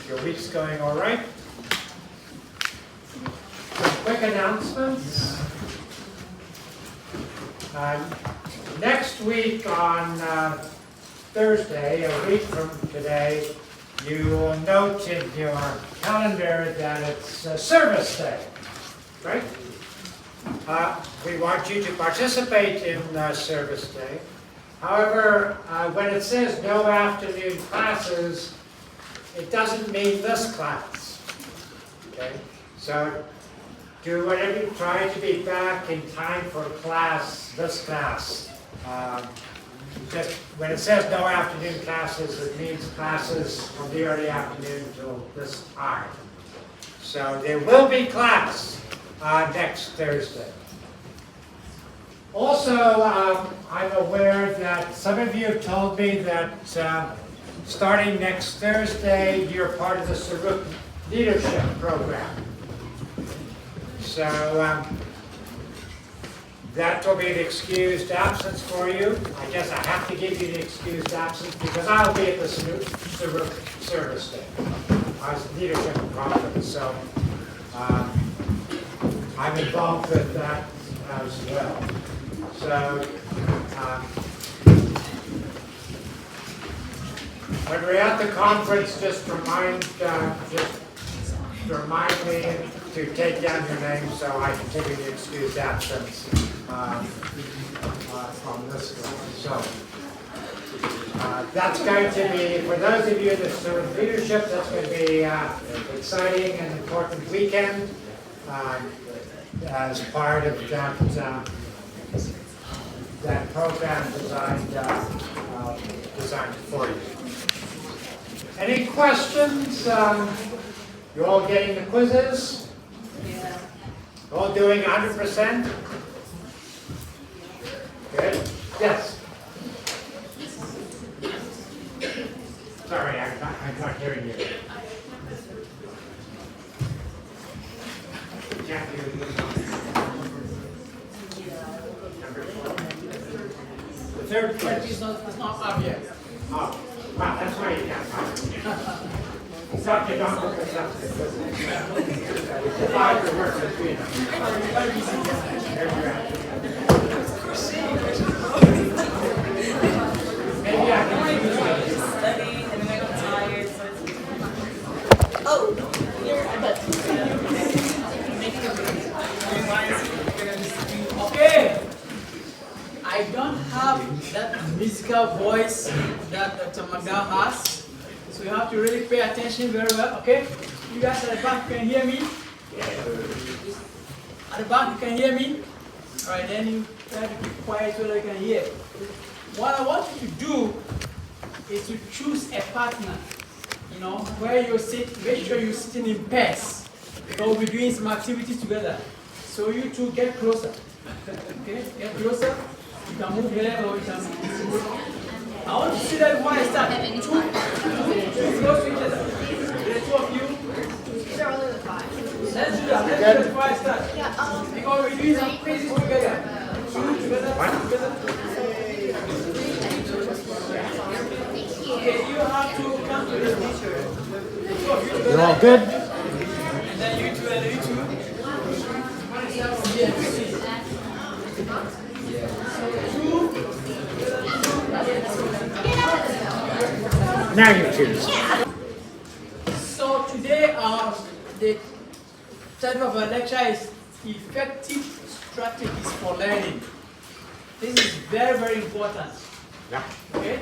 your week's going all right. Some quick announcements. Next week on Thursday, a week from today, you will note in your calendar that it's Service Day, right? We want you to participate in Service Day. However, when it says no afternoon classes, it doesn't mean this class. Okay? So do whatever you try to be back in time for class, this class. Just when it says no afternoon classes, it means classes from the early afternoon till this time. So there will be class next Thursday. Also, I'm aware that some of you have told me that starting next Thursday, you're part of the Saruk Leadership Program. So that will be an excused absence for you. I guess I have to give you the excused absence because I'll be at the Saruk Service Day. I was leadership conference, so I'm involved with that as well. So when we're at the conference, just remind me to take down your name so I can give you the excused absence from this one. So that's going to be, for those of you that serve leadership, that's going to be an exciting and important weekend as part of that program designed for you. Any questions? You all getting the quizzes? Yeah. All doing 100%? Good. Yes. Sorry, I'm not hearing you. Can't hear you. The third quiz. It's not up yet. Oh, wow, that's why you can't find it. It's not the Donkor consumption. It's divide the work between them. Maybe I can use it. Study and then I got tired, so it's... Oh, here, but... Okay. I don't have that musical voice that Dr. McDowell has. So you have to really pay attention very well, okay? You guys at the back can hear me? At the back you can hear me? Alright, then you try to keep quiet so that you can hear. What I want you to do is to choose a partner, you know, where you sit, make sure you're sitting in pairs. Because we'll be doing some activities together. So you two get closer. Okay, get closer. You can move here or you can move. I want to see that before I start. Two close to each other. The two of you. Let's do that. Let's do that before I start. Because we're doing some quizzes together. Two together, together. Okay, you have to come to this picture. The two of you together. You're all good? And then you two and you two. Yeah, see. Now you choose. So today the title of our lecture is Effective Strategies for Learning. This is very, very important. Yeah. Okay?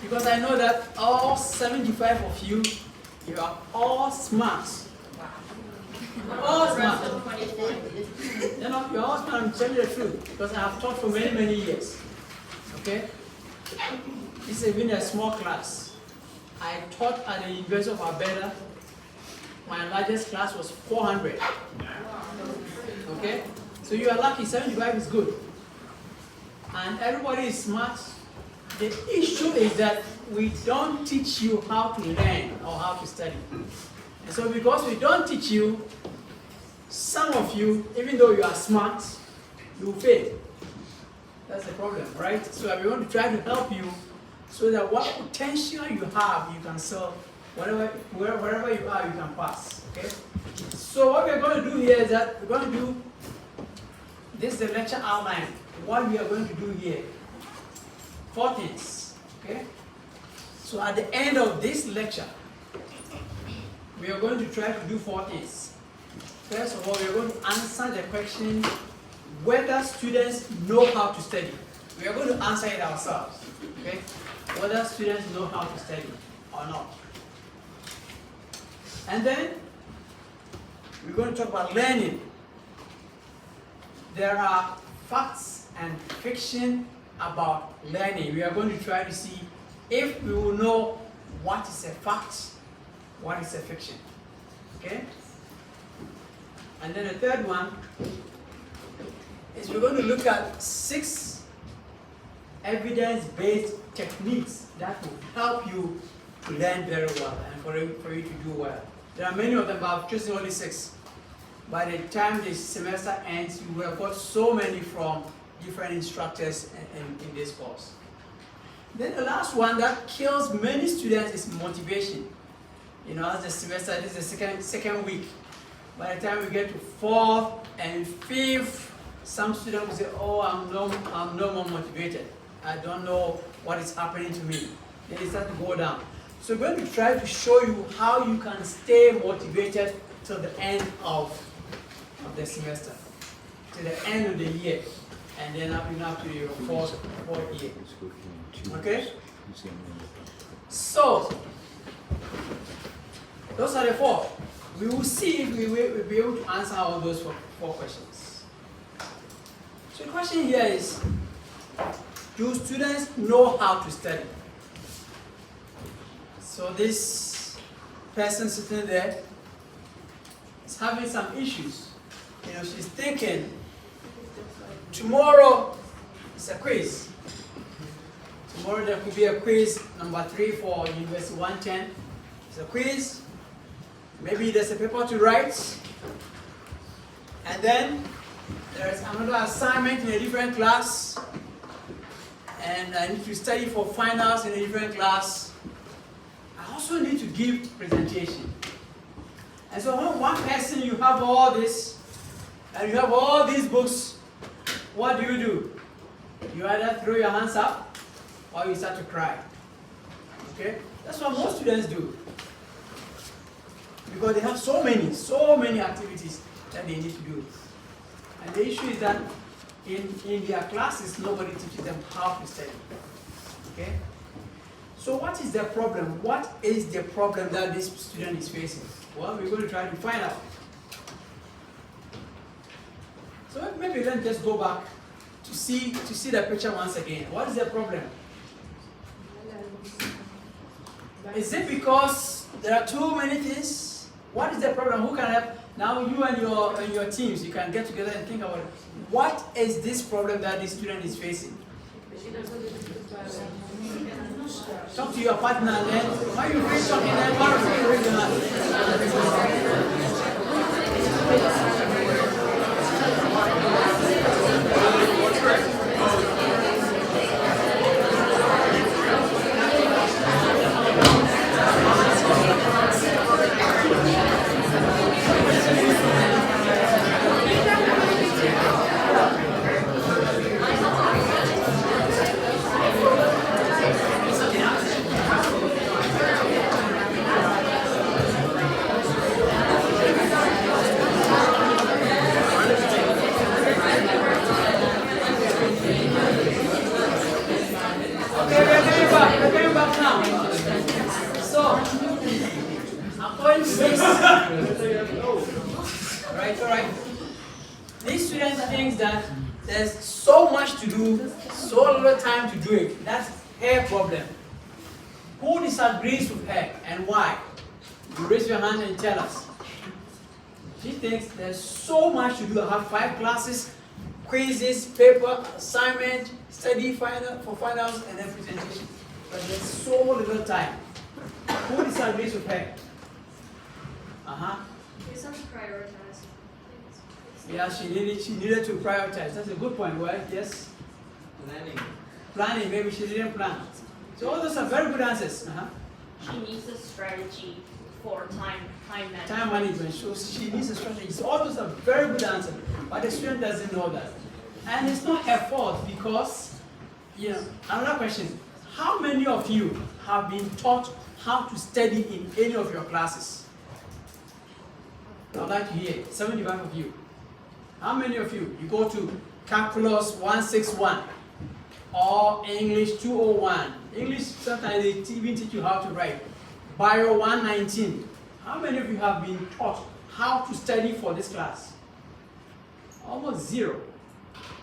Because I know that all 75 of you, you are all smart. All smart. You know, you're all smart. I'm telling you the truth because I have taught for many, many years. Okay? This is even a small class. I taught at the University of Alberta. My largest class was 400. Okay? So you are lucky, 75 is good. And everybody is smart. The issue is that we don't teach you how to learn or how to study. And so because we don't teach you, some of you, even though you are smart, you fail. That's the problem, right? So we want to try to help you so that what potential you have, you can solve wherever you are, you can pass. Okay? So what we're going to do here is that we're going to do, this is the lecture outline. What we are going to do here, 4 things. Okay? So at the end of this lecture, we are going to try to do 4 things. First of all, we are going to answer the question whether students know how to study. We are going to answer it ourselves. Okay? Whether students know how to study or not. And then we're going to talk about learning. There are facts and fiction about learning. We are going to try to see if we will know what is a fact, what is a fiction. Okay? And then the third one is we're going to look at 6 evidence-based techniques that will help you to learn very well and for you to do well. There are many of them, but I've chosen only 6. By the time the semester ends, you will have got so many from different instructors in this course. Then the last one that kills many students is motivation. You know, as the semester, this is the second week. By the time we get to 4th and 5th, some students will say, oh, I'm no more motivated. I don't know what is happening to me. Then it starts to go down. So we're going to try to show you how you can stay motivated till the end of the semester, till the end of the year, and then up to your fourth year. Okay? So, those are the 4. We will see if we will be able to answer all those 4 questions. So the question here is, do students know how to study? So this person sitting there is having some issues. You know, she's thinking, tomorrow is a quiz. Tomorrow there could be a quiz number 3 for University 110. It's a quiz. Maybe there's a paper to write. And then there's another assignment in a different class. And I need to study for finals in a different class. I also need to give presentation. And so when one person, you have all this, and you have all these books, what do? You either throw your hands up, or you start to cry. Okay? That's what most students do. Because they have so many activities that they need to do. And the issue is that in their classes, nobody teaches them how to study. Okay? So what is the problem? What is the problem that this student is facing? Well, we're going to try to find out. So maybe let's just go back to see the picture once again. What is the problem? Is it because there are too many things? What is the problem? Who can help? Now you and your teams, you can get together and think about it. What is this problem that this student is facing? Talk to your partner and then why you face something and one of you raise your hand. Alright. These students think that there's so much to do, so little time to do it. That's her problem. Who disagrees with her and why? You raise your hand and tell us. She thinks there's so much to do. I have 5 classes, quizzes, paper, assignment, study for finals, and then presentation. But there's so little time. Who disagrees with her? You have to prioritize. Yeah, she needed to prioritize. That's a good point, right? Yes? Planning. Planning, maybe she didn't plan. So all those are very good answers. She needs a strategy for time management. Time management. So she needs a strategy. So all those are very good answers. But the student doesn't know that. And it's not her fault because, another question. How many of you have been taught how to study in any of your classes? I'd like to hear 75 of you. How many of you go to Calculus 161 or English 201? English, sometimes they even teach you how to write. Bio 119. How many of you have been taught how to study for this class? Almost zero.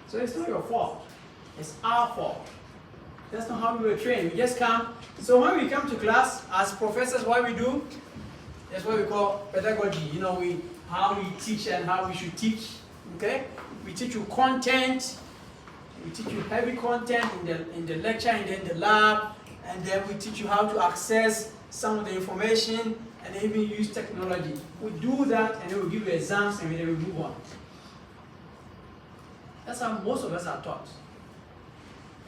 So it's not your fault. It's our fault. That's not how we were trained. We just come. So when we come to class, as professors, what we do, that's what we call pedagogy. How we teach and how we should teach. Okay? We teach you content. We teach you heavy content in the lecture and then the lab. And then we teach you how to access some of the information and even use technology. We do that and then we give you exams and then we move on. That's how most of us are taught.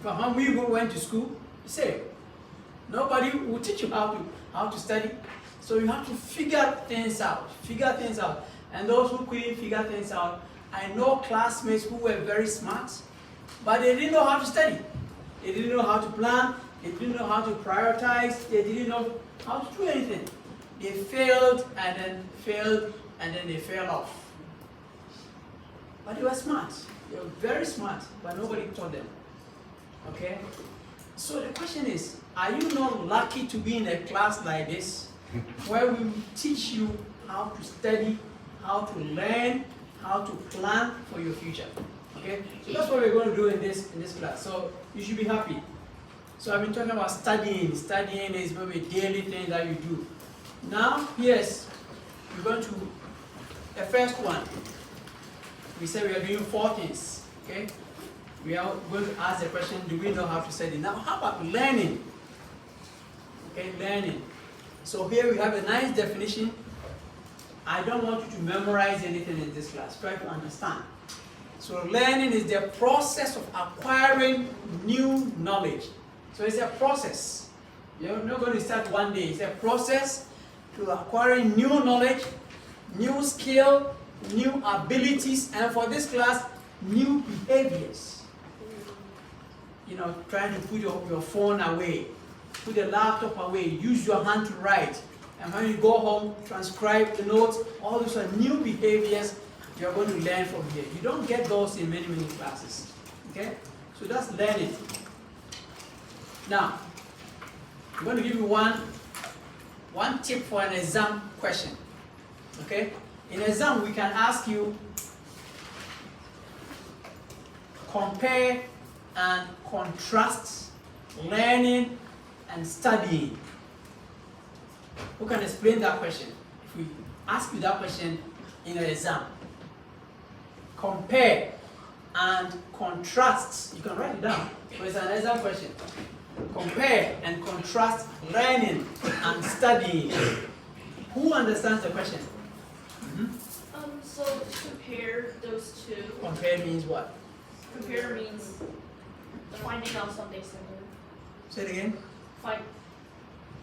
But when we went to school, you say, nobody will teach you how to study. So you have to figure things out. And those who couldn't figure things out, I know classmates who were very smart, but they didn't know how to study. They didn't know how to plan. They didn't know how to prioritize. They didn't know how to do anything. They failed and then they fell off. But they were smart. They were very smart, but nobody taught them. Okay? So the question is, are you not lucky to be in a class like this, where we teach you how to study, how to learn, how to plan for your future? Okay? So that's what we're going to do in this class. So you should be happy. So I've been talking about studying. Studying is maybe a daily thing that you do. Now, yes, we're going to the first one. We said we are doing 4 things. Okay? We are going to ask the question, do we know how to study? Now, how about learning? Okay, learning. So here we have a nice definition. I don't want you to memorize anything in this class. Try to understand. So learning is the process of acquiring new knowledge. So it's a process. You're not going to start one day. It's a process to acquiring new knowledge, new skill, new abilities, and for this class, new behaviors. Trying to put your phone away, put the laptop away, use your hand to write. And when you go home, transcribe the notes. All those are new behaviors you're going to learn from here. You don't get those in many classes. Okay? So that's learning. Now, I'm going to give you one tip for an exam question. Okay? In exam, we can ask you, compare and contrast learning and studying. Who can explain that question? If we ask you that question in an exam, compare and contrast. You can write it down. So it's an exam question. Compare and contrast learning and studying. Who understands the question? So compare those two. Compare means what? Compare means finding out something similar. Say it again.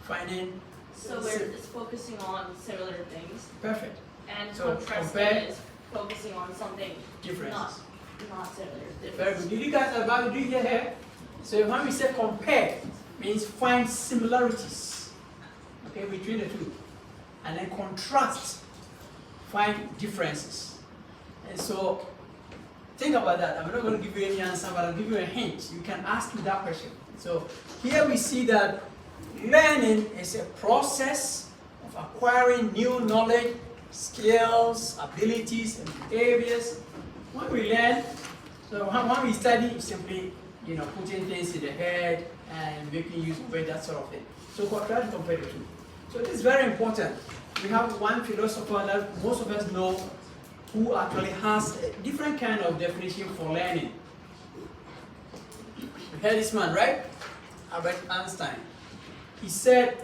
Finding. So it's focusing on similar things. Perfect. And So contrasting compare is focusing on something differences. not similar. Very Different. good. Did you guys about to do it here? So when we say compare, means find similarities, okay, between the two, and then contrast, find differences. And so think about that. I'm not going to give you any answer, but I'll give you a hint. You can ask me that question. So here we see that learning is a process of acquiring new knowledge, skills, abilities, and behaviors. When we learn, so when we study, it's simply putting things in the head and making use of it, that sort of thing. So try to compare the two. So this is very important. We have one philosopher that most of us know who actually has a different kind of definition for learning. You heard this man, right? Albert Einstein. He said,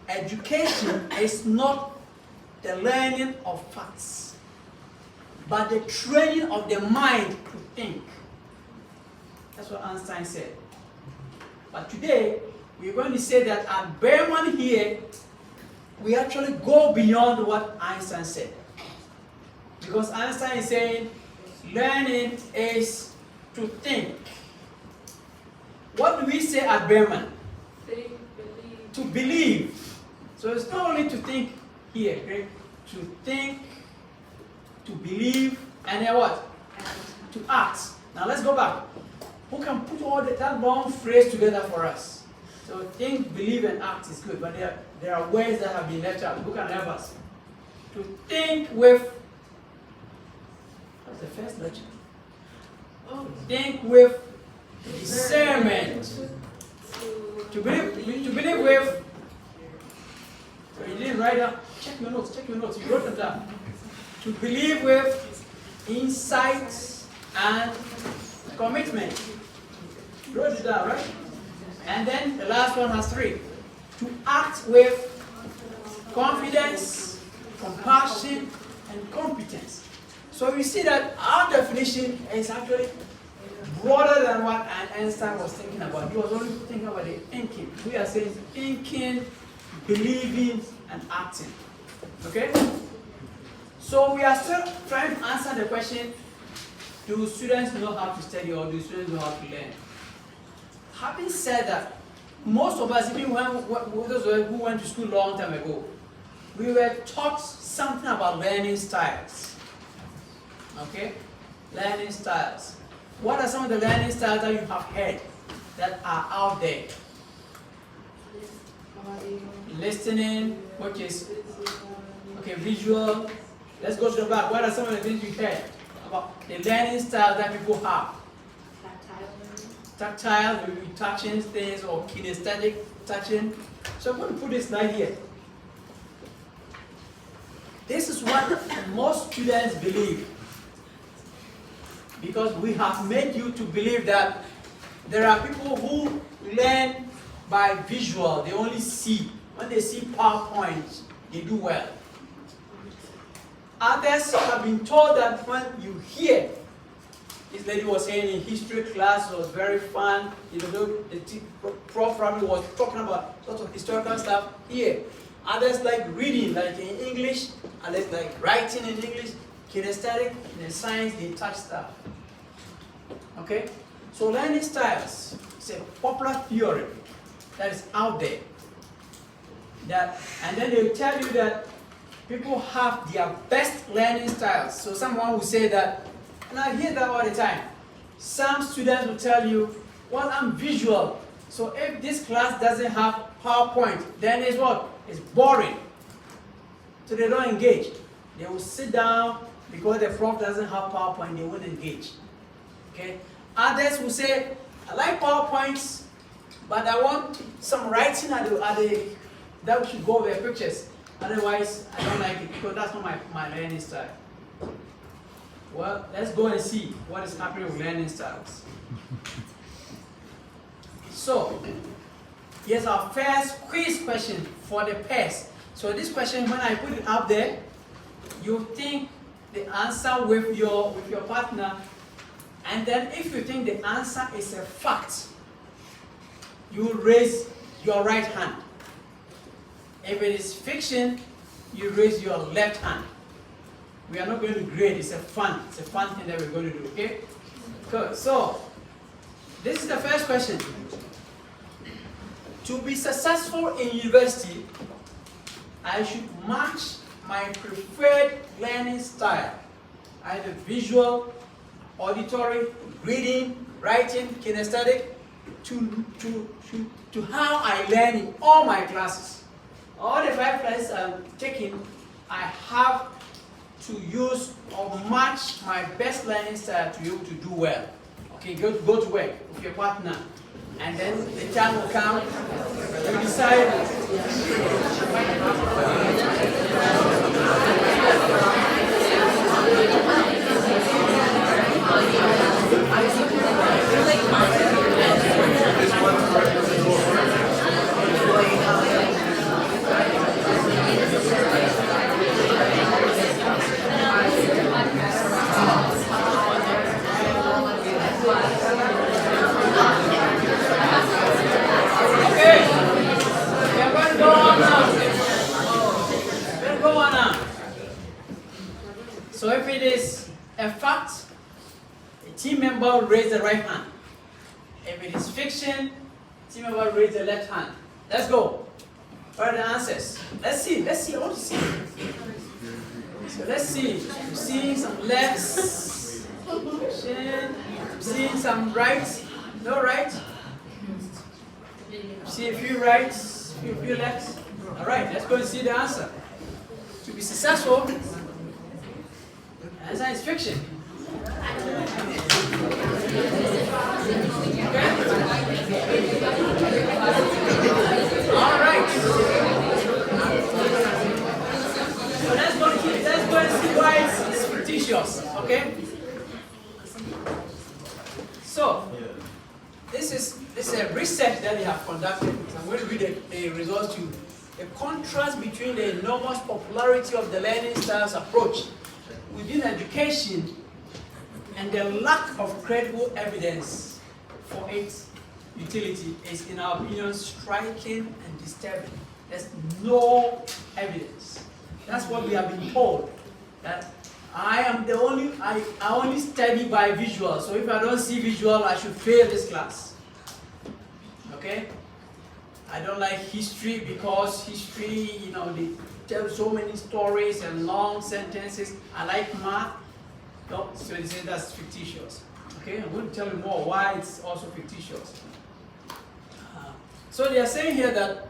education is not the learning of facts, but the training of the mind to think. That's what Einstein said. But today, we're going to say that at Berman here, we actually go beyond what Einstein said. Because Einstein is saying learning is to think. What do we say at Berman? Think, believe. To believe. So it's not only to think here, okay? To think, to believe, and then what? To act. Now let's go back. Who can put all that long phrase together for us? So think, believe, and act is good, but there are words that have been left out. Who can help us? To think with, what's the first lecture? Think with discernment. To believe with, so you didn't write down, check your notes, you wrote them down. To believe with insight and commitment. You wrote it down, right? And then the last one has 3. To act with confidence, compassion, and competence. So you see that our definition is actually broader than what Einstein was thinking about. He was only thinking about the thinking. We are saying thinking, believing, and acting. Okay? So we are still trying to answer the question, do students know how to study or do students know how to learn? Having said that, most of us, even those who went to school a long time ago, we were taught something about learning styles. Okay? Learning styles. What are some of the learning styles that you have heard that are out there? Listening, which is, okay, visual. Let's go to the back. What are some of the things you heard about the learning styles that people have? Tactile, maybe touching things, or kinesthetic touching. So I'm going to put this slide here. This is what most students believe. Because we have made you to believe that there are people who learn by visual. They only see. When they see PowerPoint, they do well. Others have been told that when you hear, this lady was saying in history class, it was very fun. You know, the prof probably was talking about lots of historical stuff here. Others like reading, like in English. Others like writing in English. Kinesthetic, in science, they touch stuff. Okay? So learning styles is a popular theory that is out there. And then they'll tell you that people have their best learning styles. So someone will say that, and I hear that all the time. Some students will tell you, well, I'm visual. So if this class doesn't have PowerPoint, then it's what? It's boring. So they don't engage. They will sit down because the prof doesn't have PowerPoint, they won't engage. Okay? Others will say, I like PowerPoints, but I want some writing that we should go with pictures. Otherwise, I don't like it because that's not my learning style. Well, let's go and see what is happening with learning styles. So, here's our first quiz question for the pairs. So this question, when I put it up there, you think the answer with your partner, and then if you think the answer is a fact, you raise your right hand. If it is fiction, you raise your left hand. We are not going to grade, it's a fun thing that we're going to do, okay? Good. So, this is the first question. To be successful in university, I should match my preferred learning style, either visual, auditory, reading, writing, kinesthetic, to how I learn in all my classes. All the 5 classes I'm taking, I have to use or match my best learning style to be able to do well. Okay, go to work with your partner, and then the time will come, you decide. Okay. it is a fact, a team member will raise the right hand. If it is fiction, team member will raise the left hand. Let's go. What are the answers? Let's see, I want to see. So let's see. I'm seeing some lefts, fiction. I'm seeing some rights, no right. See a few rights, a few lefts. All right, let's go and see the answer. To be successful, the answer is fiction. Okay? All right. So let's go and see why it's fictitious. Okay? So this is a research that they have conducted. So I'm going to read the results to you. A contrast between the enormous popularity of the learning styles approach within education and the lack of credible evidence for its utility is, in our opinion, striking and disturbing. There's no evidence. That's what we have been told. That I only study by visual. So if I don't see visual, I should fail this class. Okay? I don't like history because history, they tell so many stories and long sentences. I like math. No, so they say that's fictitious. Okay, I'm going to tell you more why it's also fictitious. So they are saying here that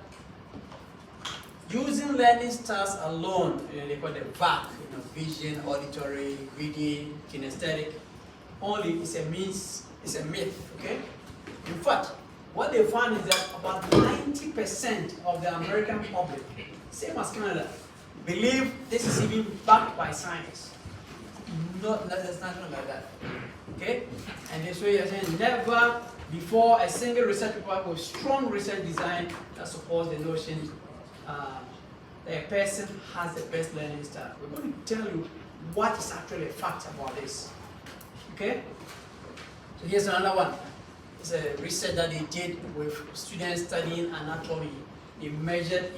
using learning styles alone, they call it VAC, vision, auditory, reading, kinesthetic, only is a myth. Okay. In fact, what they found is that about 90% of the American public, same as Canada, believe this is even backed by science. There's nothing like that. Okay? And this way you're saying never before a single research paper with strong research design that supports the notion that a person has the best learning style. We're going to tell you what is actually a fact about this. Okay? So here's another one. It's a research that they did with students studying anatomy. They measured,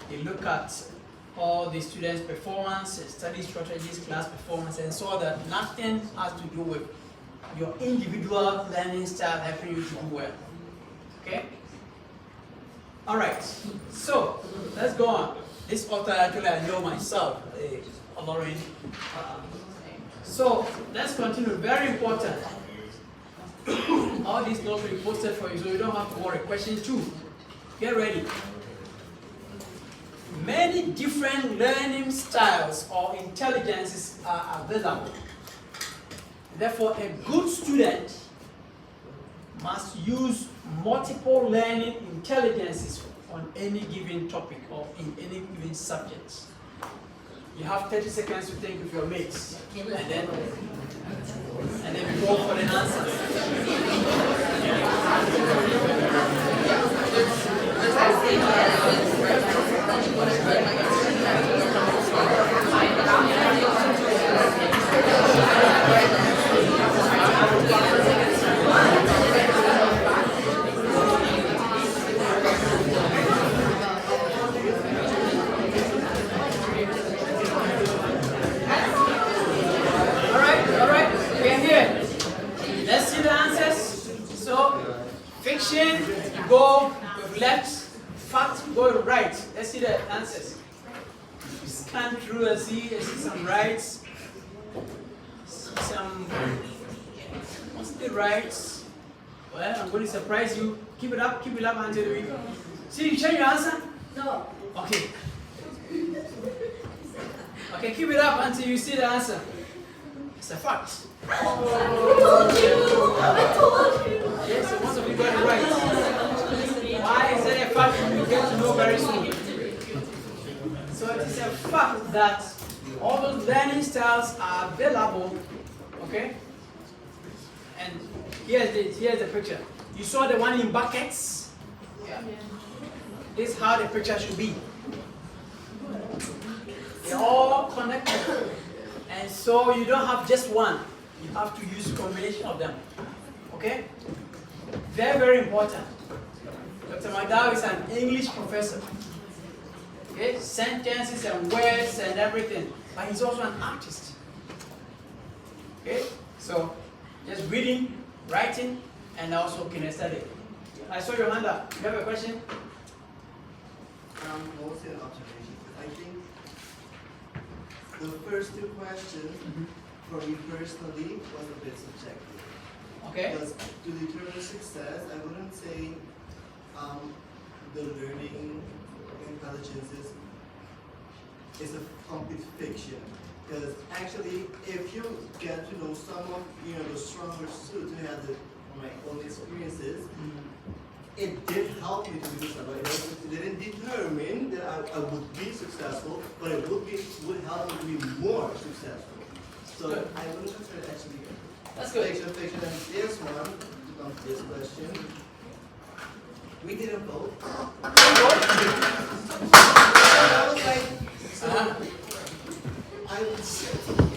they look at all the students' performance, study strategies, class performance, and saw that nothing has to do with your individual learning style helping you to do well. Okay? All right. So let's go on. This author actually I know myself, Lauren. So let's continue. Very important. All these notes will be posted for you, so you don't have to worry. Question 2. Get ready. Many different learning styles or intelligences are available. Therefore, a good student must use multiple learning intelligences on any given topic or in any given subject. You have 30 seconds to think of your mates, and then we go for the answers. Fiction, you go with left, fact, you go with right. Let's see the answers. You scan through and see some rights, what's the rights? Well, I'm going to surprise you. Keep it up until we see. You change your answer? No. Okay. Okay, keep it up until you see the answer. It's a fact. I told you. Yes, so most of you got it right. Why is that a fact? We get to know very soon. So it is a fact that all those learning styles are available. Okay? And here's the picture. You saw the one in buckets? Yeah. This is how the picture should be. They're all connected. And so you don't have just one. You have to use a combination of them. Okay? Very, very important. Dr. McDowell is an English professor. Okay? Sentences and words and everything. But he's also an artist. Okay, so just reading, writing, and also kinesthetic. I saw your hand up. You have a question? Mostly an observation. I think the first two questions, for me personally, was a bit subjective. Okay. Because to determine success, I wouldn't say the learning intelligence is a complete fiction. Because actually, if you get to know some of the stronger students who had my own experiences, it did help me to do something. It didn't determine that I would be successful, but it would help me to be more successful. So Good. I wouldn't consider it actually That's good. fiction. And this one, to come to this question, we didn't vote. I was like, I would say.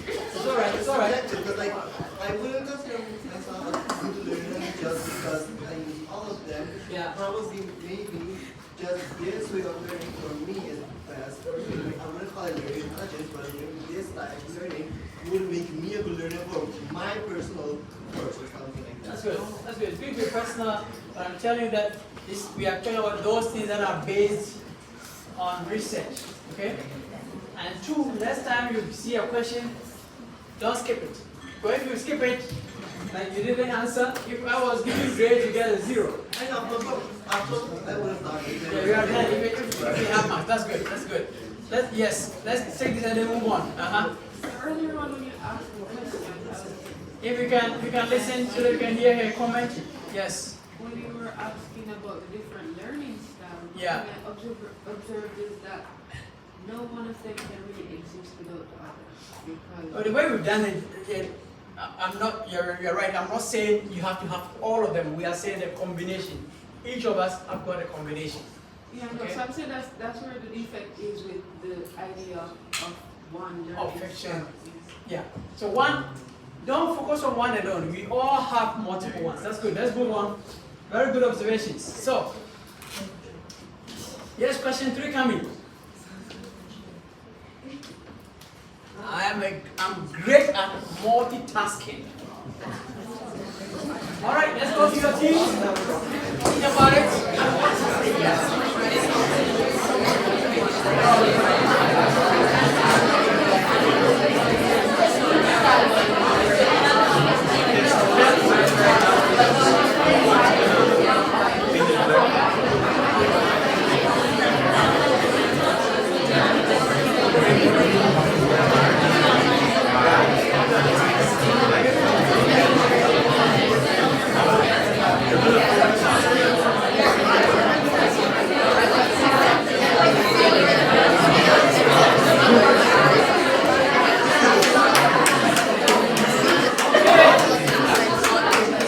It's alright, it's alright. But like, I wouldn't consider myself a good learner just because I use all of them. Yeah. Probably, maybe, just this way of learning for me is best. I wouldn't call it learning intelligence, but maybe this type of learning would make me a good learner for my personal course or something like that. That's good. That's good. It's good to be personal, but I'm telling you that we are talking about those things that are based on research. Okay? And two, next time you see a question, don't skip it. Because if you skip it, like you didn't answer, if I was giving grade, you get a 0. I know, but I would have done it. Yeah, you are done. If you have marks, that's good. That's good. Let's take this and then move on. Earlier on when you asked the question, If you can listen so that you can hear her comment. Yes. when you were asking about the different learning styles, Yeah. what I observed is that no one of them can really exist without the other. But Because the way we've done it, I'm not. You're right. I'm not saying you have to have all of them. We are saying a combination. Each of us have got a combination. yeah, no, Okay. so I'm saying that's where the defect is with the idea of one learning Of fiction. style. Yeah. So don't focus on one alone. We all have multiple ones. That's good. Let's move on. Very good observations. So, yes, question 3 coming. I'm great at multitasking. All right, let's go to your team. Think about it.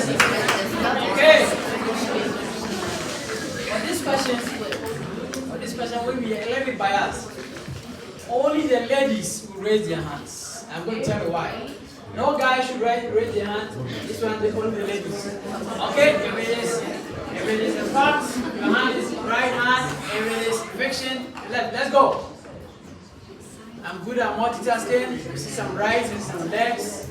Okay. For this question will be a little bit biased. Only the ladies will raise their hands. I'm going to tell you why. No guy should raise their hand. This one, only the ladies. Okay? If it is a fact, your hand is right hand. If it is fiction, left. Let's go. I'm good at multitasking. You see some rights and some lefts.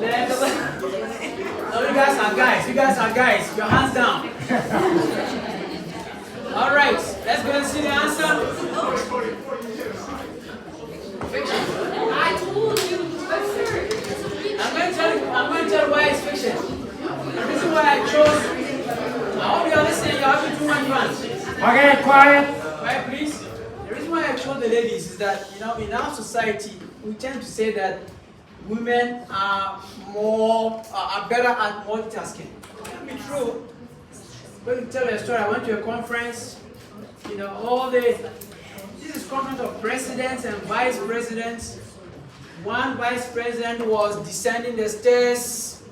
Left. No, you guys are guys. You guys are guys. Your hands down. All right. Let's go and see the answer. Fiction. I told you, I'm going to tell you why it's fiction. The reason why I chose. I hope you are listening. You have to do one fun. Okay, quiet. Right, please. The reason why I chose the ladies is that in our society we tend to say that women are better at multitasking. It can be true. Let me tell you a story. I went to a conference. This is conference of presidents and vice presidents. One vice president was descending the stairs.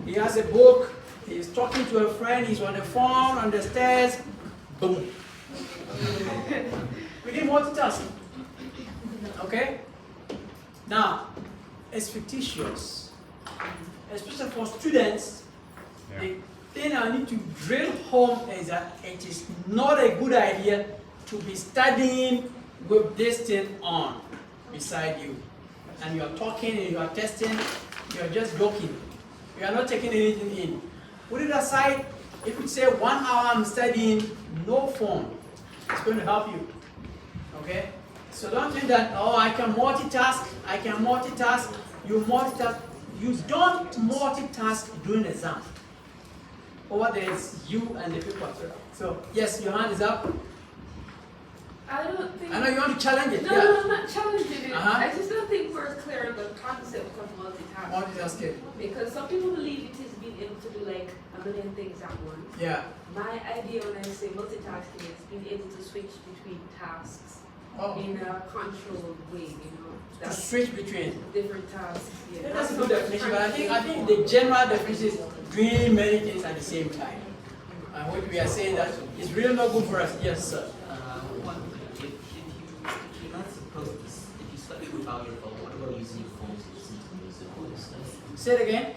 He has a book. He's talking to a friend. He's on the phone on the stairs. Boom. We did multitasking. Okay? Now, it's fictitious. Especially for students, the thing I need to drill home is that it is not a good idea to be studying with this thing on beside you. And you're talking and you're testing, you're just joking. You are not taking anything in. Put it aside. If you say 1 hour I'm studying, no phone. It's going to help you. Okay? So don't think that, oh, I can multitask. You multitask. You don't multitask during exam. Over there is you and the people. So, yes, your hand is up. I don't think. I know you want to challenge it. No, Yeah. no, I'm not challenging it. Uh-huh. I just don't think we're clear on the concept of multitasking. Multitasking. Because some people believe it is being able to do like a million things at once. Yeah. My idea when I say multitasking is being able to switch between tasks Oh. in a controlled way, you know. To That's switch between. different tasks. Yeah. Yeah, that's a good definition, but I think the general definition is doing many things at the same time. And what we are saying that is really not good for us. Yes, sir. If you're not supposed to, if you study without your phone, what about using your phone to listen to music while you're studying? Say it again.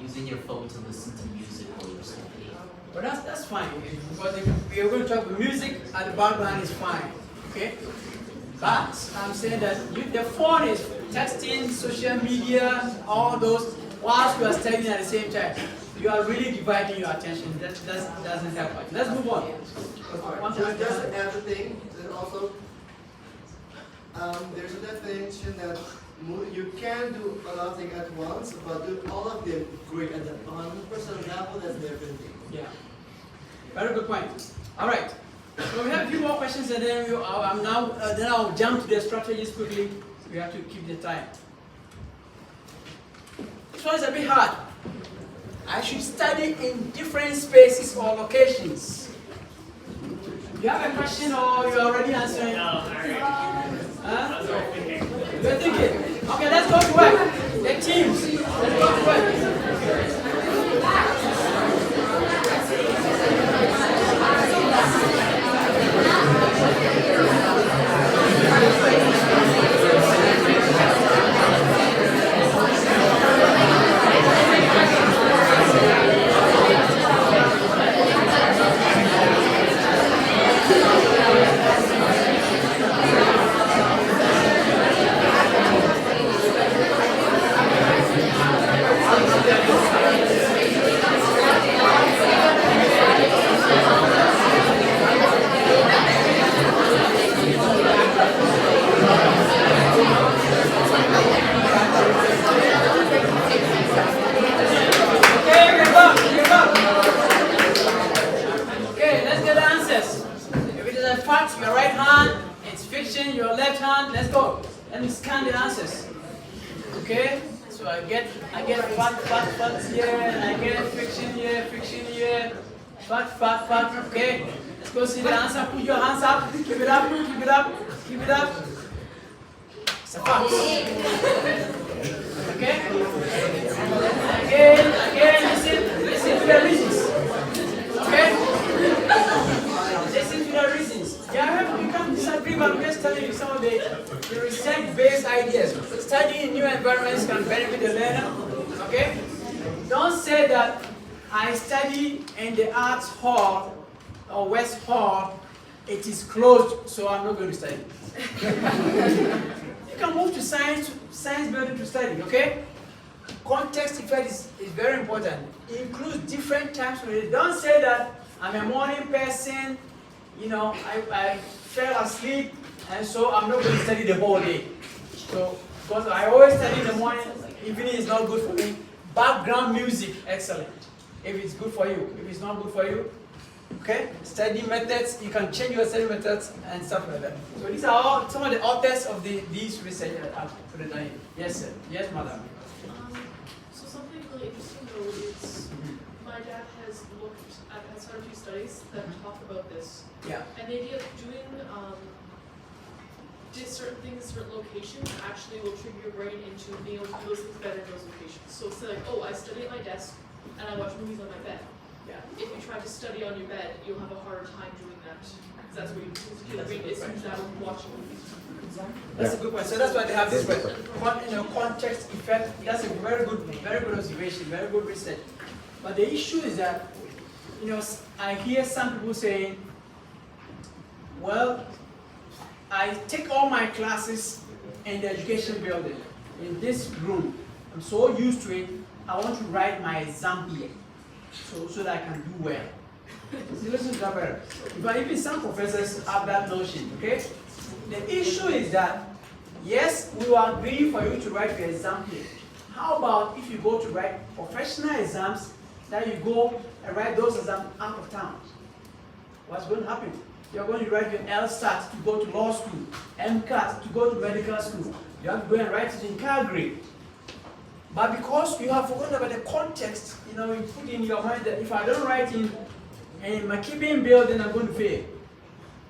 Using your phone to listen to music while you're studying. But that's fine. But if we are going to talk about music at the background is fine. Okay? But I'm saying that the phone is texting, social media, all those, whilst you are studying at the same time. You are really dividing your attention. That doesn't help us. Let's move on. Just another thing, that also, there's a definition that you can do a lot of things at once, but do all of them great at the 100% level, that's different thing. Yeah. Very good point. All right. So we have a few more questions, and then then I'll jump to the strategies quickly. We have to keep the time. This one is a bit hard. I should study in different spaces or locations. You have a question, or you're already answering? No, huh? You're thinking. Okay, let's go to work. The teams. Let's go to work. Your right hand, it's fiction, your left hand, let's go. Let me scan the answers. Okay? So I get fact here, and I get fiction here, fact, okay? Let's go see the answer, put your hands up, keep it up. It's a fact. Okay? Again, listen to the reasons. Okay? Listen to the reasons. Yeah, you can disagree, but I'm just telling you some of the research-based ideas. Studying in new environments can benefit the learner. Okay? Don't say that I study in the arts hall or West Hall. It is closed, so I'm not going to study. You can move to science building to study. Okay? Context effect is very important. It includes different types of it. Don't say that I'm a morning person. You know, I fell asleep, and so I'm not going to study the whole day. So, because I always study in the morning, evening is not good for me. Background music, excellent. If it's good for you. If it's not good for you, okay? Study methods, you can change your study methods and stuff like that. So these are all some of the authors of these research that I've put it in. Yes, sir. Yes, madam. So something really interesting though is my dad has looked at a few studies that talk about this. Yeah. And the idea of doing certain things in certain locations actually will trigger your brain into being able to do those things better in those locations. So say like, oh, I study at my desk and I watch movies on my bed. Yeah. If you try to study on your bed, you'll have a harder time doing that. Because that's where your brain is that watching movies. That's a good point. So that's why they have this context effect. That's a very good observation, very good research. But the issue is that, I hear some people saying, well, I take all my classes in the education building, in this room. I'm so used to it, I want to write my exam here, so that I can do well. See, listen to that better. But even some professors have that notion, okay? The issue is that, yes, we will agree for you to write your exam here. How about if you go to write professional exams, that you go and write those exams out of town? What's going to happen? You're going to write your LSAT to go to law school, MCAT to go to medical school. You have to go and write it in Calgary. But because you have forgotten about the context, you put in your mind that if I don't write in McKibben then I'm going to fail.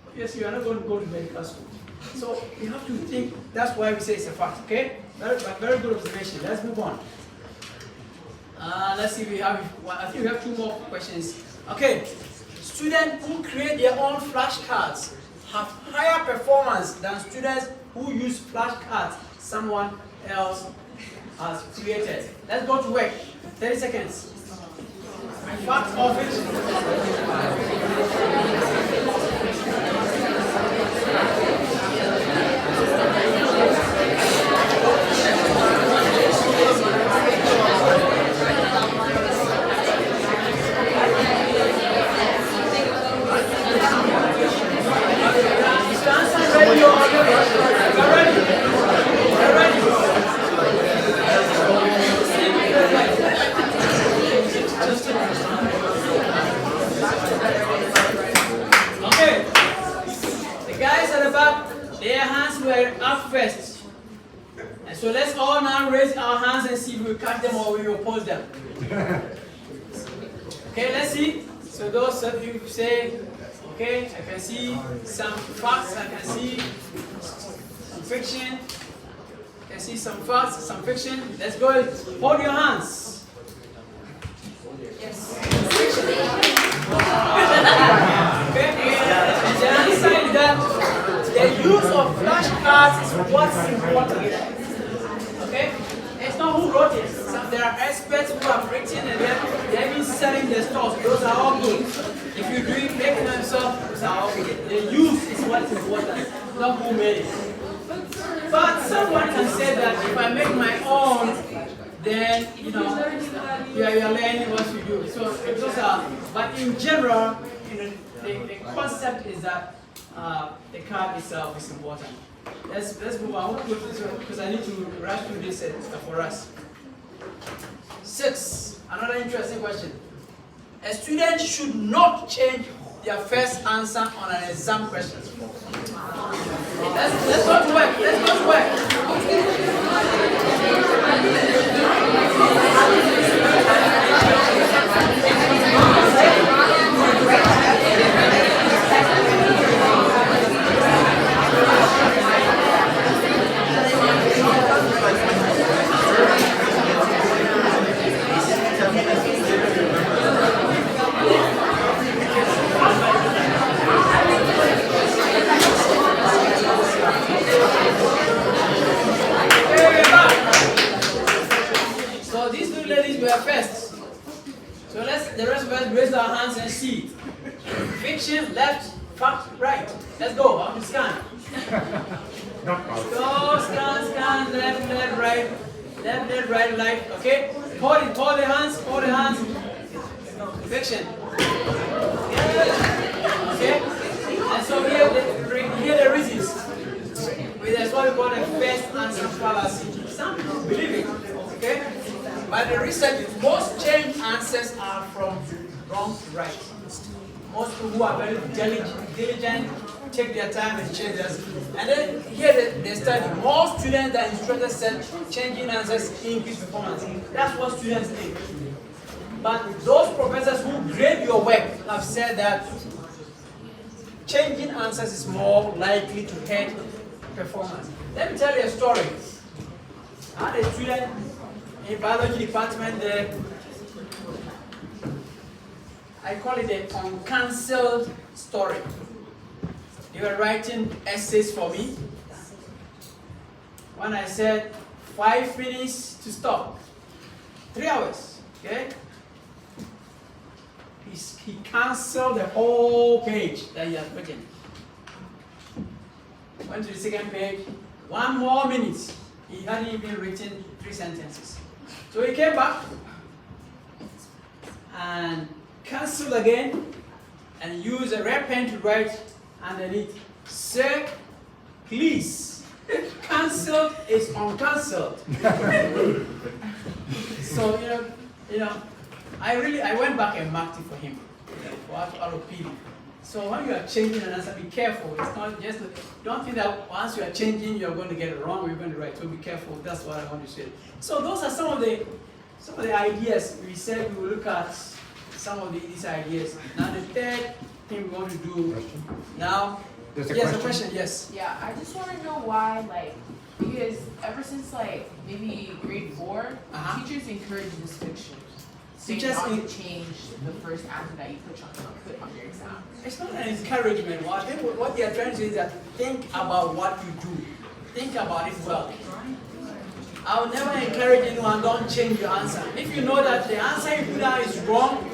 Obviously, you're not going to go to medical school. So you have to think, that's why we say it's a fact, okay? Very good observation. Let's move on. Let's see if we have, I think we have 2 more questions. Okay, students who create their own flashcards have higher performance than students who use flashcards someone else has created. Let's go to work. 30 seconds. Fact of it. Okay, the guys at the back, their hands were up first. And so let's all now raise our hands and see if we catch them or we oppose them. Okay, let's see. So those of you say, okay, I can see some facts, I can see some fiction. I can see some facts, some fiction. Let's go. Hold your hands. Yes. Okay. And the answer is that the use of flashcards is what's important. Okay? It's not who wrote it. There are experts who have written and they've been selling their stuff. Those are all good. If you do it, make them yourself, those are all good. The use is what's important, not who made it. But someone can say that if I make my own, then you are learning what you do. So those are, but in general, the concept is that the card itself is important. Let's move on because I need to rush through this for us. 6. Another interesting question. A student should not change their first answer on an exam question. Let's go to work. Let's go to work. So these two ladies were first. So the rest of us raise our hands and see. Fiction, left, fact, right. Let's go. How to scan? Go, scan, left, right. Left, right, left. Okay? Hold it, hold the hands. Fiction. Okay? And so here the reasons. That's what we call a first answer fallacy. Some people believe it. Okay? But the research is most changed answers are from wrong to right. Most people who are very diligent take their time and change this. And then here they study. More students than instructors said changing answers increase performance. That's what students think. But those professors who grade your work have said that changing answers is more likely to hurt performance. Let me tell you a story. I had a student in biology department there. I call it an uncancelled story. They were writing essays for me. When I said 5 minutes to stop, 3 hours, okay? He cancelled the whole page that he had written. Went to the second page, 1 more minute. He hadn't even written 3 sentences. So he came back and cancelled again and used a red pen to write underneath. Sir, please, cancelled is uncancelled. So, I went back and marked it for him, for us to allocate it. So when you are changing an answer, be careful. It's not just, don't think that once you are changing, you're going to get it wrong or you're going to write. So be careful. That's what I want to say. So those are some of the ideas. We said we will look at some of these ideas. Now the third thing we want to do now. There's a yes, question. a question. Yes. Yeah, I just want to know why, like, because ever since like maybe grade 4, teachers encourage this fiction. Saying Teachers not to change the first answer that you put on your exam. It's not an encouragement. What they are trying to say is that think about what you do. Think about it well. I will never encourage anyone, don't change your answer. If you know that the answer you put down is wrong,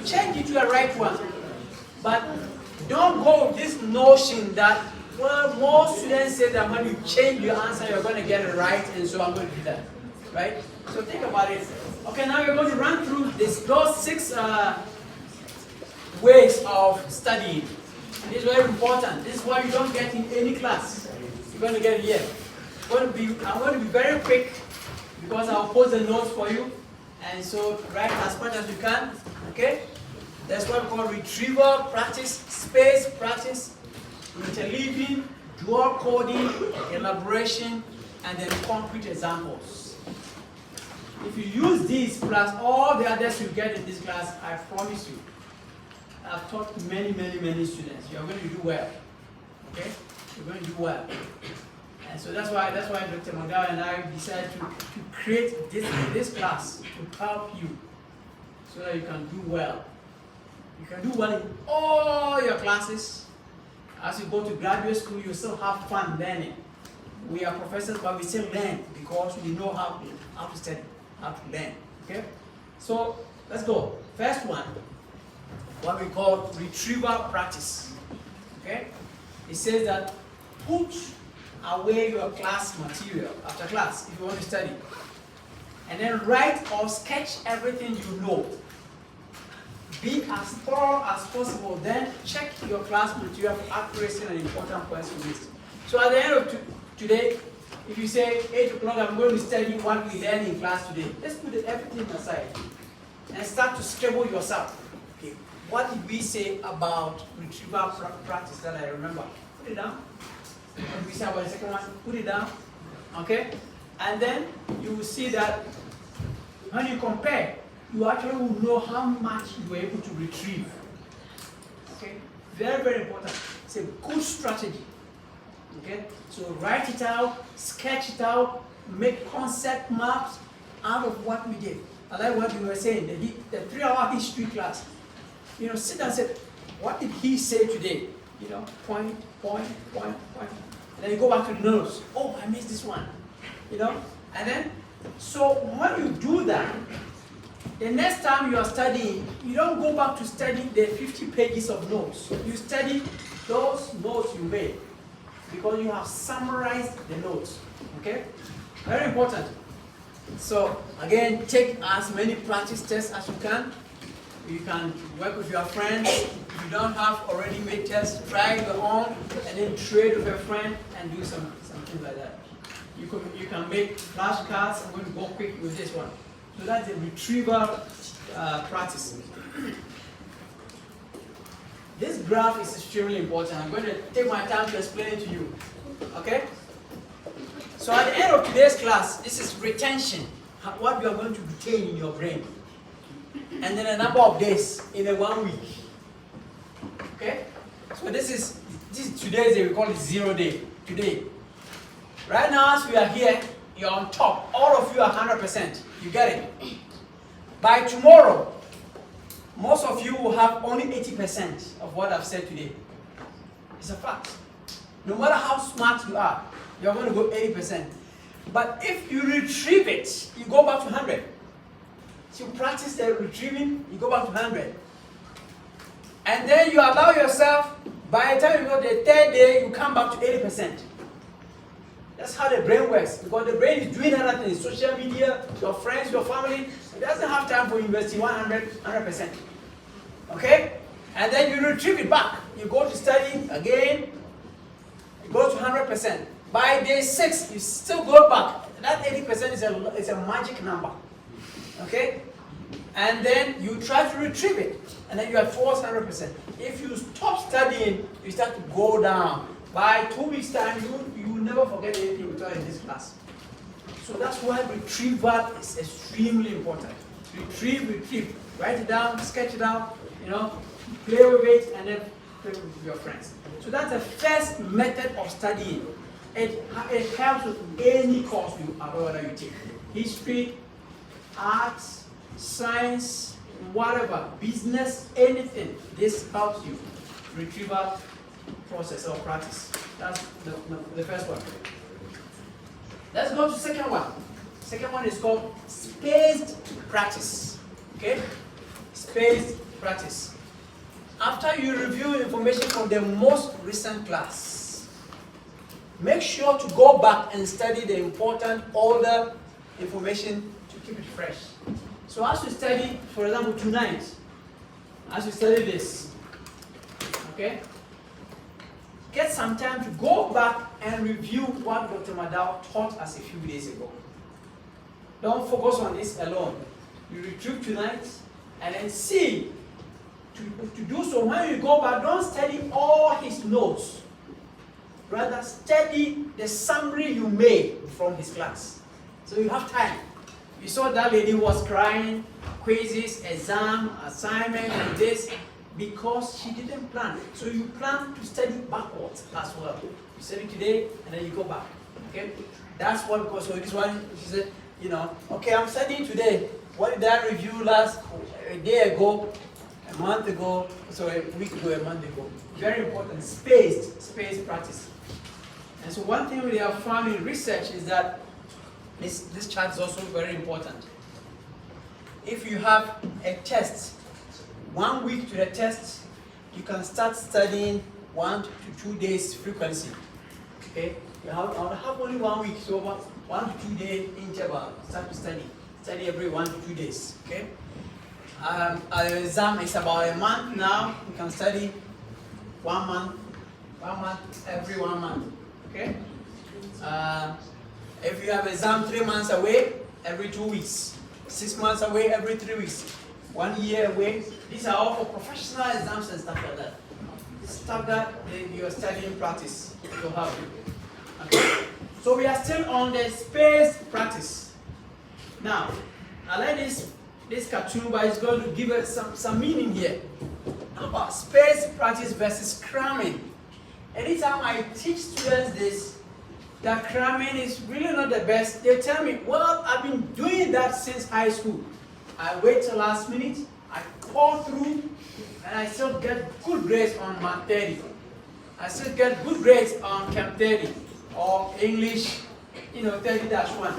change it to the right one. But don't go with this notion that, well, most students say that when you change your answer, you're going to get it right, and so I'm going to do that. Right? So think about it. Okay, now we're going to run through those 6 ways of studying. This is very important. This is what you don't get in any class. You're going to get it here. I'm going to be very quick because I'll post the notes for you. And so write as much as you can. Okay? That's what we call retrieval practice, space practice, interleaving, dual coding, elaboration, and then concrete examples. If you use these plus all the others you get in this class, I promise you, I've taught many students. You're going to do well. Okay? You're going to do well. And so that's why Dr. Mandela and I decided to create this class to help you so that you can do well. You can do well in all your classes. As you go to graduate school, you still have fun learning. We are professors, but we still learn because we know how to study, how to learn. Okay? So let's go. First one, what we call retrieval practice. Okay? It says that put away your class material after class if you want to study. And then write or sketch everything you know. Be as thorough as possible, then check your class material for accuracy and important points you missed. So at the end of today, if you say 8 o'clock, I'm going to study what we learned in class today, let's put everything aside and start to scribble yourself. Okay, what did we say about retrieval practice that I remember? Put it down. What did we say about the second one? Put it down. Okay? And then you will see that when you compare, you actually will know how much you were able to retrieve. Okay? Very important. It's a good strategy. Okay? So write it out, sketch it out, make concept maps out of what we did. I like what you were saying, the 3-hour history class. Sit and say, what did he say today? Point. And then you go back to the notes. Oh, I missed this one. And then, so when you do that, the next time you are studying, you don't go back to study the 50 pages of notes. You study those notes you made because you have summarized the notes. Okay? Very important. So, again, take as many practice tests as you can. You can work with your friends. If you don't have already made tests, try your own and then trade with a friend and do something like that. You can make flashcards. I'm going to go quick with this one. So that's a retrieval practice. This graph is extremely important. I'm going to take my time to explain it to you. Okay? So at the end of today's class, this is retention. What you are going to retain in your brain. And then a number of days in a 1 week. Okay? So this is today's day, we call it 0 day. Today. Right now, as we are here, you're on top. All of you are 100%. You get it? By tomorrow, most of you will have only 80% of what I've said today. It's a fact. No matter how smart you are, you're going to go 80%. But if you retrieve it, you go back to 100. So you practice the retrieving, you go back to 100. And then you allow yourself, by the time you go the 3rd day, you come back to 80%. That's how the brain works. Because the brain is doing other things, social media, your friends, your family. It doesn't have time for university 100%. Okay? And then you retrieve it back. You go to study again, you go to 100%. By day 6, you still go back. That 80% is a magic number. Okay? And then you try to retrieve it. And then you are towards 100%. If you stop studying, you start to go down. By 2 weeks' time, you will never forget anything we taught in this class. So that's why retrieval is extremely important. Retrieve. Write it down, sketch it out, play with it, and then play with your friends. So that's the first method of studying. It helps with any course whether you take. History, arts, science, whatever, business, anything. This helps you. Retrieval process or practice. That's the first one. Let's go to the second one. Second one is called spaced practice. Okay? Spaced practice. After you review information from the most recent class, make sure to go back and study the important older information to keep it fresh. So as you study, for example, tonight, as you study this, okay, get some time to go back and review what Dr. Madao taught us a few days ago. Don't focus on this alone. You retrieve tonight and then see. To do so, when you go back, don't study all his notes. Rather, study the summary you made from his class. So you have time. You saw that lady was crying, quizzes, exam, assignment, and this, because she didn't plan. So you plan to study backwards as well. You study today, and then you go back. Okay? That's what, because so this one, she said, okay, I'm studying today. What did I review a day ago, a month ago, so a week ago, a month ago? Very important, spaced practice. And so one thing we have found in research is that this chart is also very important. If you have a test, 1 week to the test, you can start studying 1 to 2 days frequency. Okay? I'll have only 1 week, so 1 to 2 day interval. Start to study. Study every 1 to 2 days. Okay? Our exam is about a month now. You can study 1 month, every 1 month. Okay? If you have exam 3 months away, every 2 weeks. 6 months away, every 3 weeks. 1 year away. These are all for professional exams and stuff like that. Stuff that you are studying practice to help you. Okay. So we are still on the spaced practice. Now, I like this cartoon, but it's going to give us some meaning here about spaced practice versus cramming. Anytime I teach students this, that cramming is really not the best, they tell me, well, I've been doing that since high school. I wait till last minute, I pour through, and I still get good grades on Math 30. I still get good grades on Chem 30 or English, 30-1.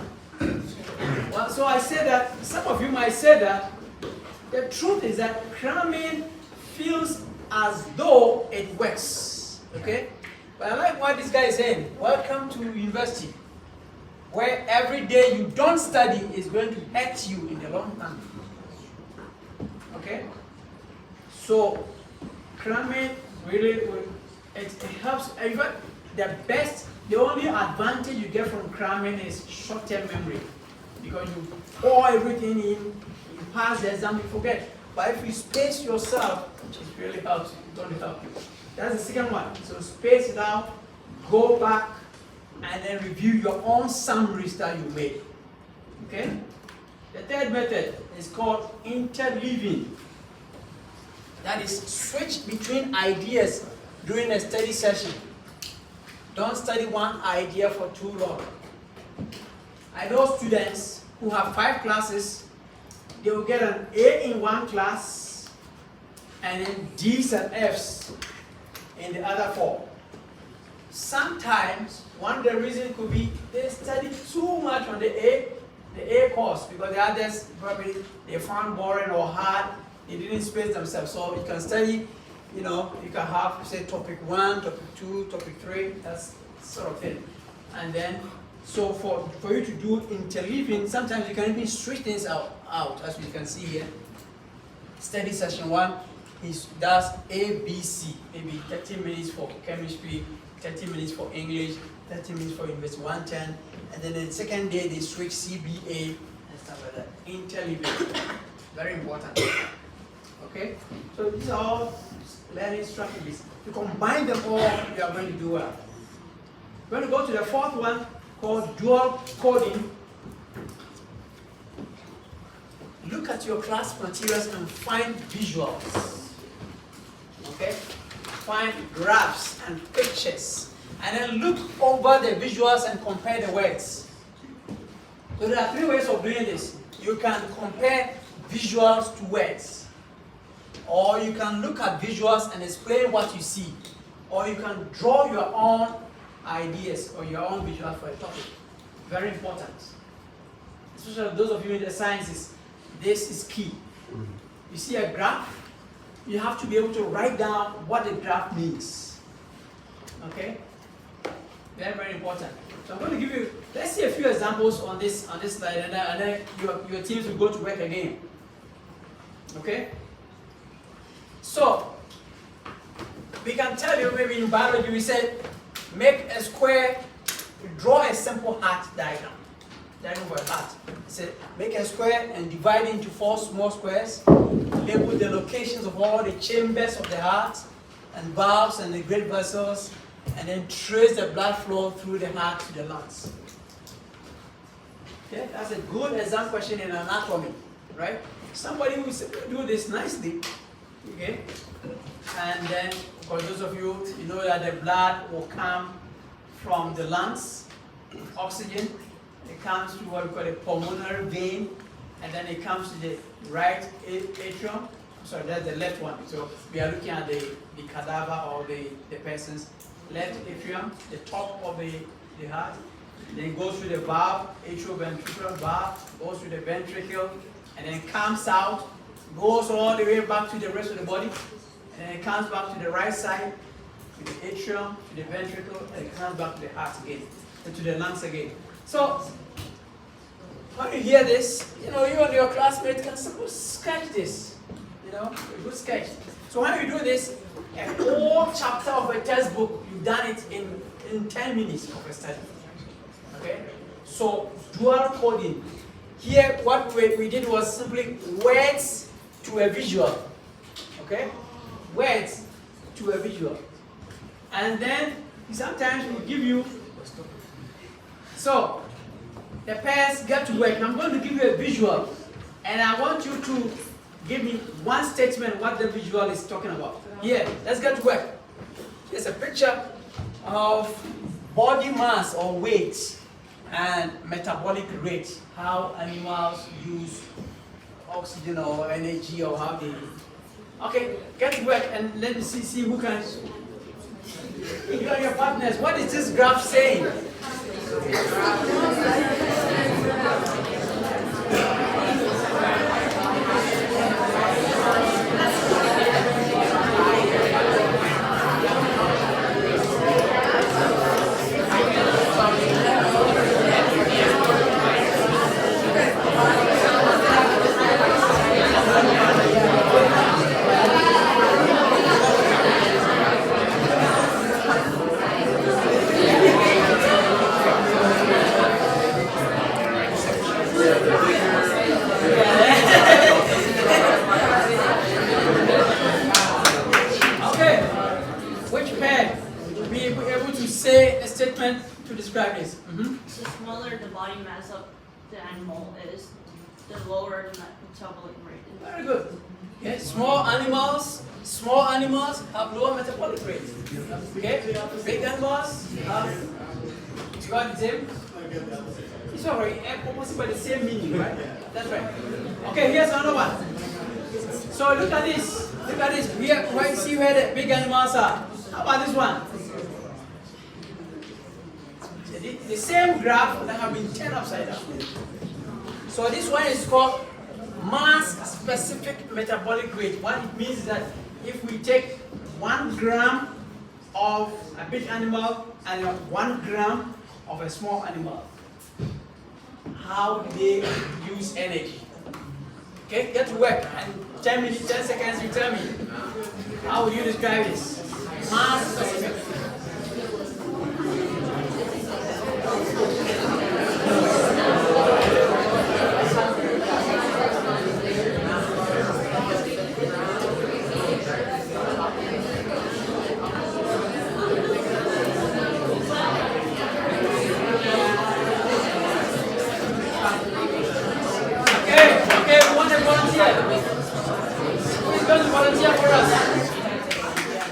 Well, so I say that, some of you might say that, the truth is that cramming feels as though it works, okay? But I like what this guy is saying. Welcome to university, where every day you don't study is going to hurt you in the long term. Okay? So, cramming really, it helps. In fact, the only advantage you get from cramming is short-term memory. Because you pour everything in, you pass the exam, you forget. But if you space yourself, it really helps you. It's going to help you. That's the second one. So space it out, go back, and then review your own summaries that you made. Okay? The third method is called interleaving. That is, switch between ideas during a study session. Don't study one idea for too long. I know students who have 5 classes, they will get an A in one class, and then D's and F's in the other 4. Sometimes, one of the reasons could be they study too much on the A course, because the others probably they found boring or hard, they didn't space themselves. So you can study, you can have, say, topic 1, topic 2, topic 3, that's sort of thing. And then, so for you to do interleaving, sometimes you can even switch things out, as you can see here. Study session 1, he does A, B, C, maybe 30 minutes for chemistry, 30 minutes for English, 30 minutes for University 110, and then the second day they switch CBA and stuff like that. Interleaving, very important. Okay, so these are all learning strategies. To combine them all, you are going to do well. We're going to go to the fourth one called dual coding. Look at your class materials and find visuals. Okay? Find graphs and pictures. And then look over the visuals and compare the words. So there are 3 ways of doing this. You can compare visuals to words. Or you can look at visuals and explain what you see. Or you can draw your own ideas or your own visual for a topic. Very important. Especially those of you in the sciences, this is key. You see a graph, you have to be able to write down what the graph means. Okay? Very, very important. So I'm going to give you, let's see a few examples on this slide, and then your teams will go to work again. Okay? So, we can tell you, maybe in biology we said, make a square, draw a simple heart diagram. Diagram for a heart. Say, make a square and divide it into 4 small squares. Label the locations of all the chambers of the heart and valves and the great vessels, and then trace the blood flow through the heart to the lungs. Okay, that's a good exam question in anatomy, right? Somebody will do this nicely. Okay, and then for those of you, you know that the blood will come from the lungs, oxygen. It comes to what we call a pulmonary vein, and then it comes to the right atrium. Sorry, that's the left one. So we are looking at the cadaver or the person's left atrium, the top of the heart. Then goes through the valve, atrioventricular valve, goes through the ventricle, and then comes out, goes all the way back to the rest of the body, and then it comes back to the right side, to the atrium, to the ventricle, and it comes back to the heart again, and to the lungs again. So, when you hear this, you know, you and your classmates can sketch this, you know, a good sketch. So when you do this, a whole chapter of a textbook, you've done it in 10 minutes of a study. Okay? So, dual coding. Here, what we did was simply words to a visual. Okay? Words to a visual. And then, sometimes we give you. So, the pairs get to work. I'm going to give you a visual. And I want you to give me one statement what the visual is talking about. Here, let's get to work. Here's a picture of body mass or weight and metabolic rate. How animals use oxygen or energy or how they... Okay, get to work and let me see who can... You and your partners, what is this graph saying? Say a statement to describe this. The smaller the body mass of the animal is, the lower the metabolic rate is. Very good. Okay. Small animals have lower metabolic rate. Okay. Big animals have. You got the same? It's already almost by the same meaning, right? That's right. Okay. Here's another one. So look at this. Look at this. Here, right? See where the big animals are. How about this one? The same graph that have been turned upside down. So this one is called mass-specific metabolic rate. What it means is that if we take 1 gram of a big animal and 1 gram of a small animal, how do they use energy? Okay, get to work. And 10 minutes, 10 seconds, you tell me. How would you describe this? Mass specific. Okay, we want a volunteer. Who is going to volunteer for us?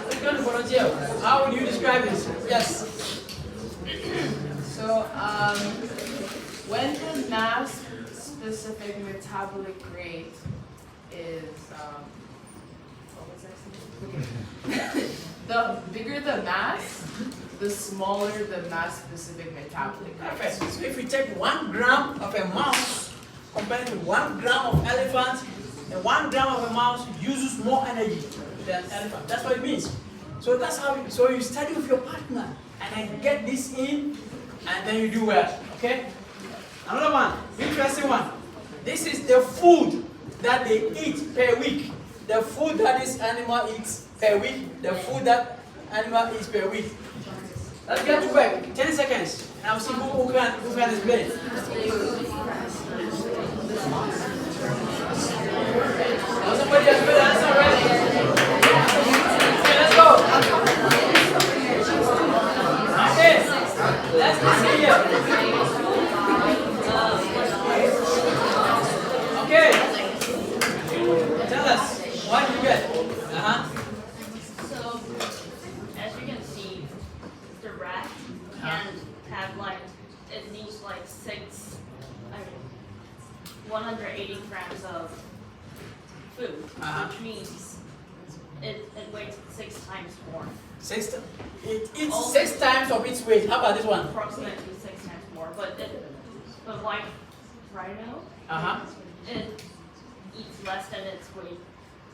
Who is going to volunteer? How would you describe this? Yes. So, when the mass specific metabolic rate is, what was I saying? The bigger the mass, the smaller the mass specific metabolic rate. Perfect. So if we take 1 gram of a mouse compared to 1 gram of elephant, and 1 gram of a mouse uses more energy than elephant. That's what it means. So that's how. So you study with your partner, and then get this in, and then you do well. Okay. Another one, interesting one. This is the food that they eat per week. The food that this animal eats per week. The food that animal eats per week. Let's get to work. 10 seconds. And I'll see who can explain. Somebody has put the answer already. Okay, let's go. Okay, let's listen here. Okay, tell us, what did you get? So, as you can see, the rat can have like, it needs like 180 grams of food, which means it weighs 6 times more. It eats 6 times of its weight. How about this one? Approximately 6 times more, but like rhino, it eats less than its weight.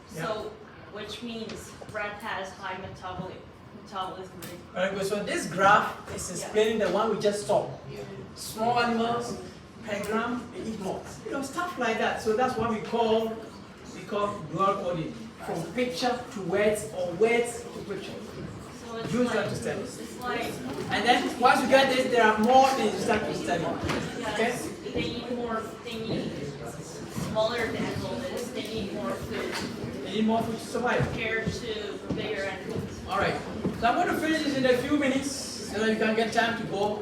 So, which means rat has high metabolism rate. Very good. So this graph is explaining the one we just saw. Small animals per gram, they eat more. You know, stuff like that. So that's what we call dual coding. From picture to words or words to picture. So it's Use like, that to study. it's like, And then once you get this, there are more things you start to study. Okay? they need smaller animals, they need more food They need more food to survive. compared to bigger animals. Alright. So I'm going to finish this in a few minutes so that you can get time to go.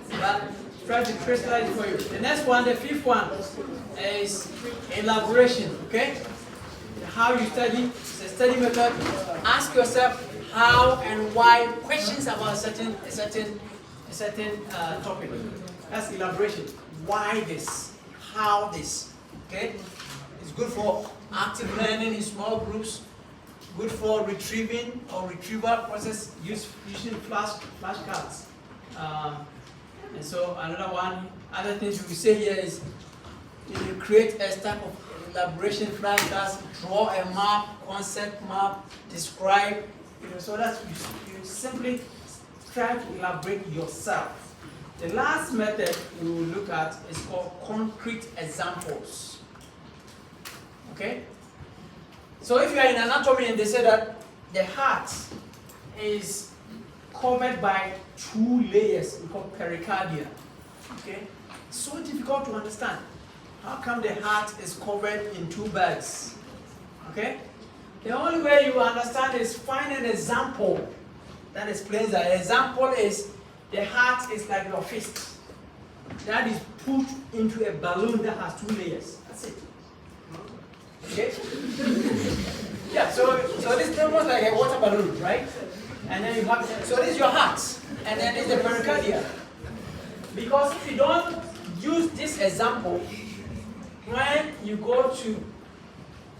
But try to crystallize it for you. The next one, the 5th one, is elaboration. Okay? How you study, it's a study method. Ask yourself how and why questions about a certain topic. That's elaboration. Why this? How this? Okay? It's good for active learning in small groups. Good for retrieving or retrieval process using flashcards. And so another one, other things you will say here is you create a type of elaboration flashcards, draw a map, concept map, describe. So that's you simply try to elaborate yourself. The last method we will look at is called concrete examples. Okay? So if you are in anatomy and they say that the heart is covered by 2 layers, we call pericardia. Okay? It's so difficult to understand. How come the heart is covered in 2 bags? Okay? The only way you understand is find an example that explains that. An example is the heart is like your fist. That is put into a balloon that has 2 layers. That's it. Okay? Yeah, so this is almost like a water balloon, right? And then you have, so this is your heart, and then this is the pericardia. Because if you don't use this example, when you go to,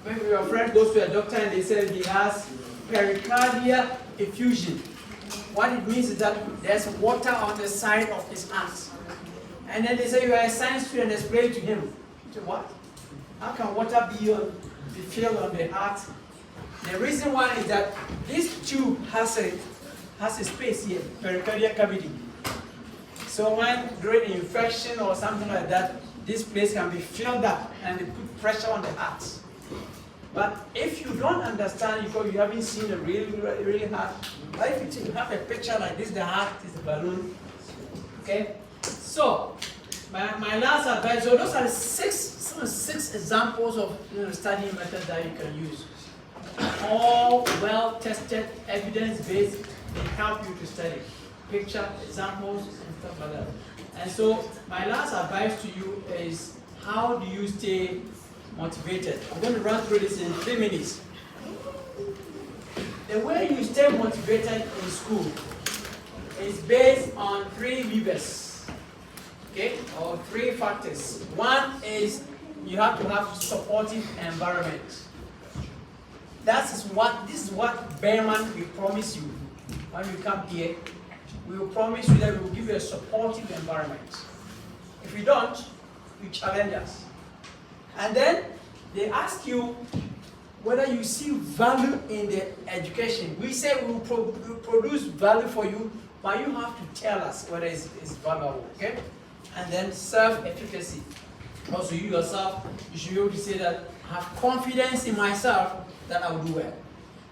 when your friend goes to a doctor and they say he has pericardial effusion, what it means is that there's water on the side of his heart. And then they say you are a science student, explain to him. So what? How can water be filled on the heart? The reason why is that this tube has a space here, pericardial cavity. So when during infection or something like that, this place can be filled up and they put pressure on the heart. But if you don't understand, because you haven't seen a really heart, like if you have a picture like this, the heart is the balloon. Okay? So, my last advice, so those are six examples of studying methods that you can use. All well-tested, evidence-based, they help you to study. Picture, examples, and stuff like that. And so, my last advice to you is, how do you stay motivated? I'm going to run through this in 3 minutes. The way you stay motivated in school is based on 3 levers, okay, or 3 factors. One is you have to have supportive environment. This is what Behrman will promise you when you come here. We will promise you that we will give you a supportive environment. If we don't, you challenge us. And then they ask you whether you see value in the education. We say we will produce value for you, but you have to tell us whether it's valuable, okay? And then self-efficacy. Also, you yourself, you should be able to say that I have confidence in myself that I will do well.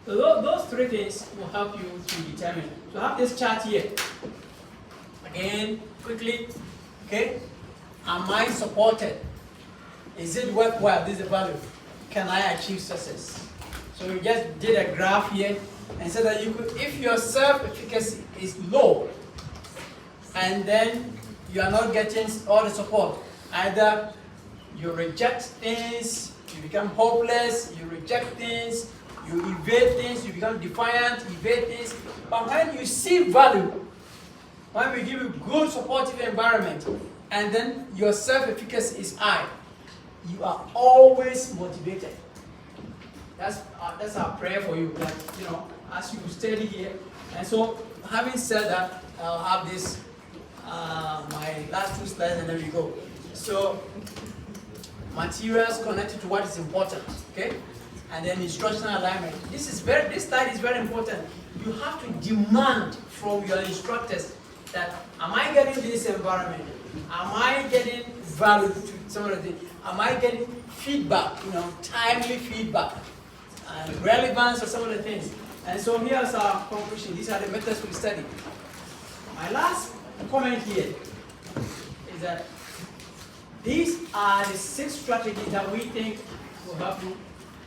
So those 3 things will help you to determine. So I have this chart here. Again, quickly, okay? Am I supported? Is it worthwhile? This is the value. Can I achieve success? So we just did a graph here and said that you could, if your self-efficacy is low, and then you are not getting all the support, either you reject things, you become hopeless, you reject things, you evade things, you become defiant, evade things. But when you see value, when we give you good supportive environment, and then your self-efficacy is high, you are always motivated. That's our prayer for you, that, as you study here. And so, having said that, I'll have this, my last 2 slides, and then we go. So, materials connected to what is important, okay? And then instructional alignment. This slide is very important. You have to demand from your instructors that, am I getting this environment? Am I getting value to some of the things? Am I getting feedback, timely feedback, and relevance of some of the things? And so here's our conclusion. These are the methods we study. My last comment here is that these are the 6 strategies that we think will help you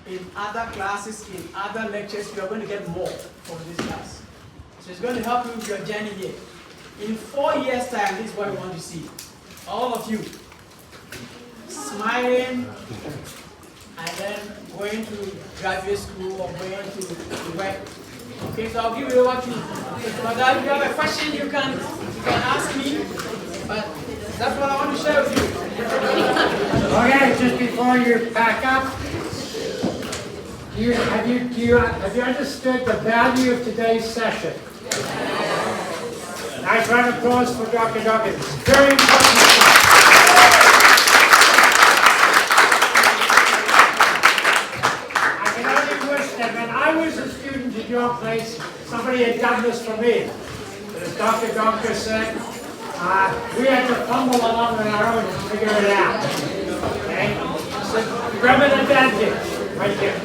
in other classes, in other lectures. You are going to get more from this class. So it's going to help you with your journey here. In 4 years' time, this is what we want to see. All of you smiling, and then going to graduate school or going to work. Okay, so I'll give you what you. But if you have a question, you can ask me. But that's what I want to share with you. Okay, just before you pack up, have you understood the value of today's session? Nice round of applause for Dr. Donkor. Very important. When I was a student at your place, somebody had done this for me. But as Dr. Donkor said, we had to fumble along on our own to figure it out. Okay? So, grab an advantage right here.